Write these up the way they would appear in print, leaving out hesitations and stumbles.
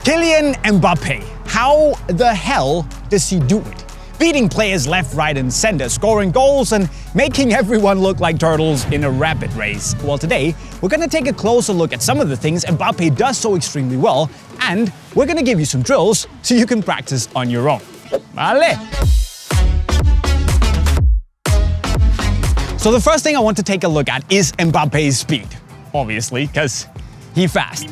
Kylian Mbappe. How the hell does he do it? Beating players left, right, and center, scoring goals, and making everyone look like turtles in a rapid race. Well, today, we're gonna take a closer look at some of the things Mbappe does so extremely well, and we're gonna give you some drills so you can practice on your own. Vale! So the first thing I want to take a look at is Mbappe's speed. Obviously, because he's fast.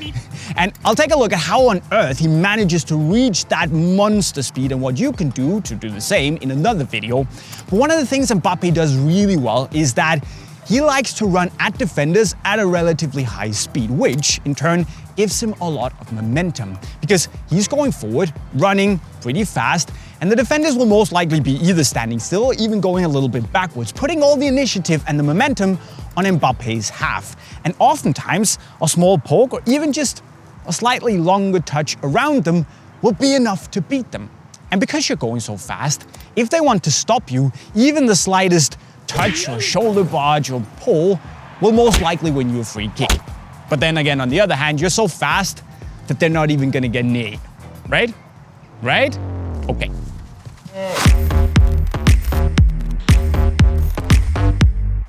And I'll take a look at how on earth he manages to reach that monster speed and what you can do to do the same in another video. But one of the things Mbappe does really well is that he likes to run at defenders at a relatively high speed, which in turn gives him a lot of momentum because he's going forward, running pretty fast, and the defenders will most likely be either standing still or even going a little bit backwards, putting all the initiative and the momentum on Mbappe's half. And oftentimes, a small poke or even just a slightly longer touch around them will be enough to beat them. And because you're going so fast, if they want to stop you, even the slightest touch or shoulder barge or pull will most likely win you a free kick. But then again, on the other hand, you're so fast that they're not even gonna get near you. Right? Right? Okay.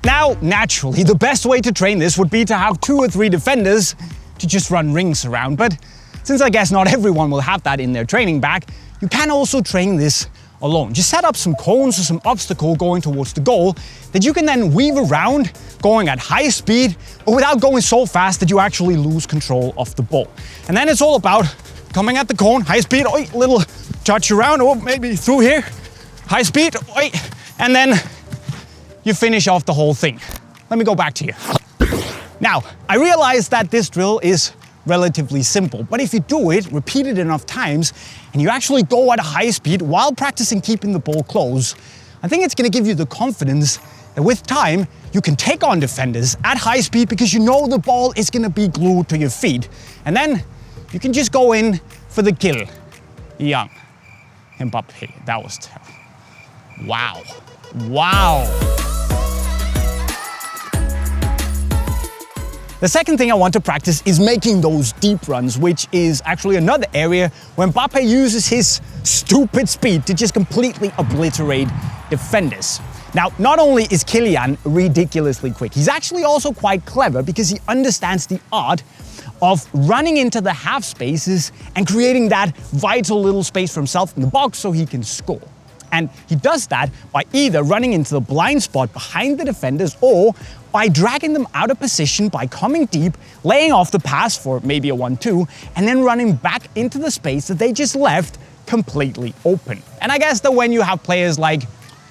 Now, naturally, the best way to train this would be to have 2 or 3 defenders to just run rings around. But since I guess not everyone will have that in their training bag, you can also train this alone. Just set up some cones or some obstacle going towards the goal that you can then weave around, going at high speed, but without going so fast that you actually lose control of the ball. And then it's all about coming at the cone, high speed, oi, little touch around, or maybe through here, high speed, oi, and then you finish off the whole thing. Let me go back to you. Now, I realize that this drill is relatively simple, but if you do it, repeat it enough times, and you actually go at a high speed while practicing keeping the ball close, I think it's gonna give you the confidence that with time, you can take on defenders at high speed because you know the ball is gonna be glued to your feet. And then you can just go in for the kill. Young Mbappe, that was terrible. Wow. Wow. The second thing I want to practice is making those deep runs, which is actually another area where Mbappe uses his stupid speed to just completely obliterate defenders. Now, not only is Kylian ridiculously quick, he's actually also quite clever because he understands the art of running into the half spaces and creating that vital little space for himself in the box so he can score. And he does that by either running into the blind spot behind the defenders or by dragging them out of position by coming deep, laying off the pass for maybe a 1-2, and then running back into the space that they just left completely open. And I guess that when you have players like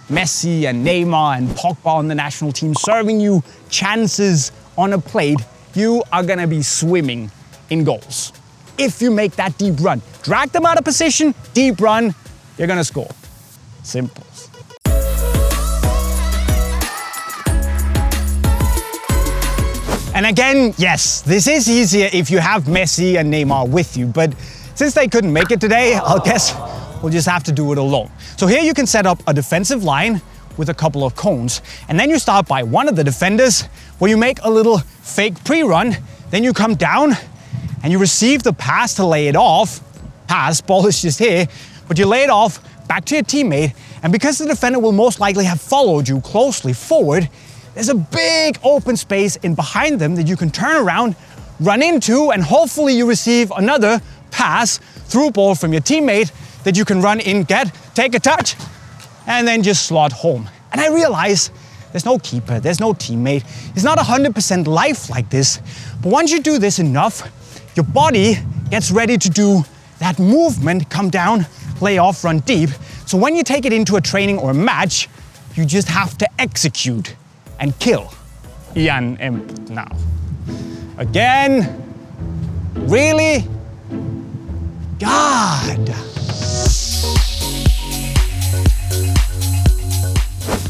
Messi and Neymar and Pogba on the national team serving you chances on a plate, you are gonna be swimming in goals. If you make that deep run, drag them out of position, deep run, you're gonna score. Simple. And again, yes, this is easier if you have Messi and Neymar with you, but since they couldn't make it today, I guess we'll just have to do it alone. So here you can set up a defensive line with a couple of cones, and then you start by one of the defenders where you make a little fake pre-run, then you come down and you receive the pass to lay it off. Ball is just here, but you lay it off back to your teammate, and because the defender will most likely have followed you closely forward, there's a big open space in behind them that you can turn around, run into, and hopefully you receive another pass through ball from your teammate that you can run in, get, take a touch, and then just slot home. And I realize there's no keeper, there's no teammate, it's not 100% life like this, but once you do this enough, your body gets ready to do that movement, come down, play off, run deep. So when you take it into a training or a match, you just have to execute and kill. Now. Again? Really? God.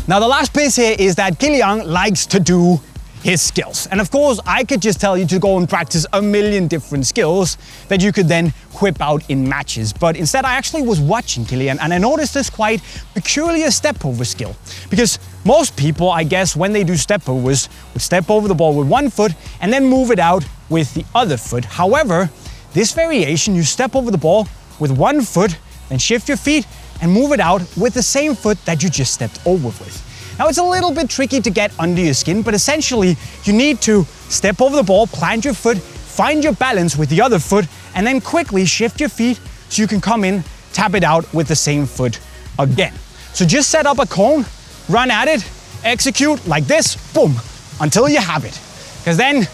Now the last piece here is that Kylian likes to do his skills. And of course, I could just tell you to go and practice a million different skills that you could then whip out in matches. But instead, I actually was watching Kylian and I noticed this quite peculiar step-over skill. Because most people, I guess, when they do step-overs, would step over the ball with one foot and then move it out with the other foot. However, this variation, you step over the ball with one foot, then shift your feet and move it out with the same foot that you just stepped over with. Now it's a little bit tricky to get under your skin, but essentially you need to step over the ball, plant your foot, find your balance with the other foot, and then quickly shift your feet so you can come in, tap it out with the same foot again. So just set up a cone, run at it, execute like this, boom, until you have it. Because then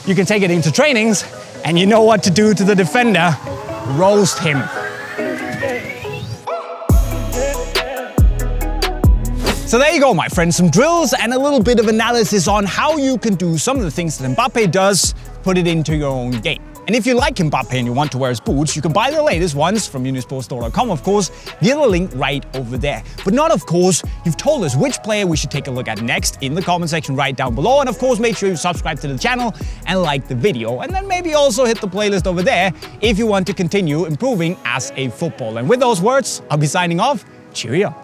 you can take it into trainings and you know what to do to the defender, roast him. So there you go, my friends, some drills and a little bit of analysis on how you can do some of the things that Mbappe does, put it into your own game. And if you like Mbappe and you want to wear his boots, you can buy the latest ones from unisportstore.com, of course, via the link right over there. But not, of course, you've told us which player we should take a look at next in the comment section right down below. And of course, make sure you subscribe to the channel and like the video. And then maybe also hit the playlist over there if you want to continue improving as a footballer. And with those words, I'll be signing off. Cheerio.